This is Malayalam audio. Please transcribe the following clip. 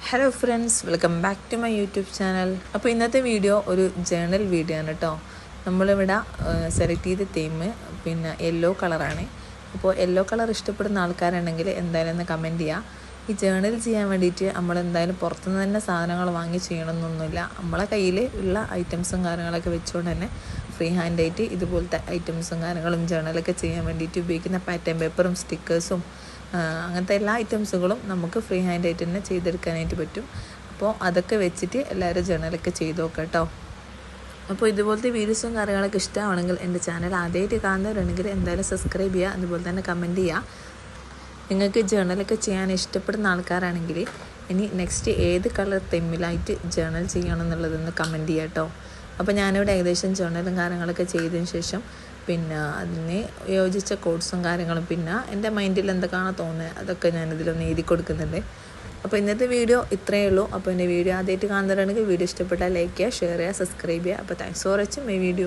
Hello friends, welcome back to my YouTube channel. അപ്പോൾ ഇന്നത്തെ വീഡിയോ ഒരു ജേണൽ വീഡിയോ ആണ് കേട്ടോ. നമ്മളിവിടെ സെലക്ട് ചെയ്ത തീം പിന്നെ യെല്ലോ കളറാണ്. അപ്പോൾ യെല്ലോ കളർ ഇഷ്ടപ്പെടുന്ന ആൾക്കാരുണ്ടെങ്കിൽ എന്തായാലും ഒന്ന് കമൻറ്റ് ചെയ്യുക. ഈ ജേണൽ ചെയ്യാൻ വേണ്ടിയിട്ട് നമ്മളെന്തായാലും പുറത്തുനിന്ന് തന്നെ സാധനങ്ങൾ വാങ്ങി ചെയ്യണമെന്നൊന്നുമില്ല. നമ്മളെ കയ്യിൽ ഉള്ള ഐറ്റംസും കാര്യങ്ങളൊക്കെ വെച്ചുകൊണ്ട് തന്നെ ഫ്രീ ഹാൻഡായിട്ട് ഇതുപോലത്തെ ഐറ്റംസും കാര്യങ്ങളും ജേണലൊക്കെ ചെയ്യാൻ വേണ്ടിയിട്ട് ഉപയോഗിക്കുന്ന പാറ്റേൺ പേപ്പറും സ്റ്റിക്കേഴ്സും അങ്ങനത്തെ എല്ലാ ഐറ്റംസുകളും നമുക്ക് ഫ്രീ ഹാൻഡായിട്ട് തന്നെ ചെയ്തെടുക്കാനായിട്ട് പറ്റും. അപ്പോൾ അതൊക്കെ വെച്ചിട്ട് എല്ലാവരും ജേണലൊക്കെ ചെയ്ത് നോക്കാം കേട്ടോ. അപ്പോൾ ഇതുപോലത്തെ വീഡിയോസും കാര്യങ്ങളൊക്കെ ഇഷ്ടമാണെങ്കിൽ എൻ്റെ ചാനൽ ആദ്യമായിട്ട് കാണുന്നവരുണ്ടെങ്കിൽ എന്തായാലും സബ്സ്ക്രൈബ് ചെയ്യുക. അതുപോലെ തന്നെ കമൻറ്റ് ചെയ്യുക. നിങ്ങൾക്ക് ജേണലൊക്കെ ചെയ്യാൻ ഇഷ്ടപ്പെടുന്ന ആൾക്കാരാണെങ്കിൽ ഇനി നെക്സ്റ്റ് ഏത് കളർ തെമ്മിലായിട്ട് ജേണൽ ചെയ്യണമെന്നുള്ളതൊന്ന് കമൻറ്റ് ചെയ്യാം കേട്ടോ. അപ്പോൾ ഞാനിവിടെ ഏകദേശം ജേണലും കാര്യങ്ങളൊക്കെ ചെയ്തതിന് ശേഷം പിന്നെ അതിന് യോജിച്ച കോഡ്സും കാര്യങ്ങളും പിന്നെ എൻ്റെ മൈൻഡിൽ എന്തൊക്കെയാണോ തോന്നുന്നത് അതൊക്കെ ഞാനിതിലൊന്ന് എഴുതി കൊടുക്കുന്നുണ്ട്. അപ്പോൾ ഇന്നത്തെ വീഡിയോ ഇത്രയേ ഉള്ളൂ. അപ്പോൾ എൻ്റെ വീഡിയോ ആദ്യമായിട്ട് കാണുന്നവരാണെങ്കിൽ വീഡിയോ ഇഷ്ടപ്പെട്ടാൽ ലൈക്ക് ചെയ്യുക, ഷെയർ ചെയ്യുക, സബ്സ്ക്രൈബ് ചെയ്യുക. അപ്പോൾ thanks for watching my video.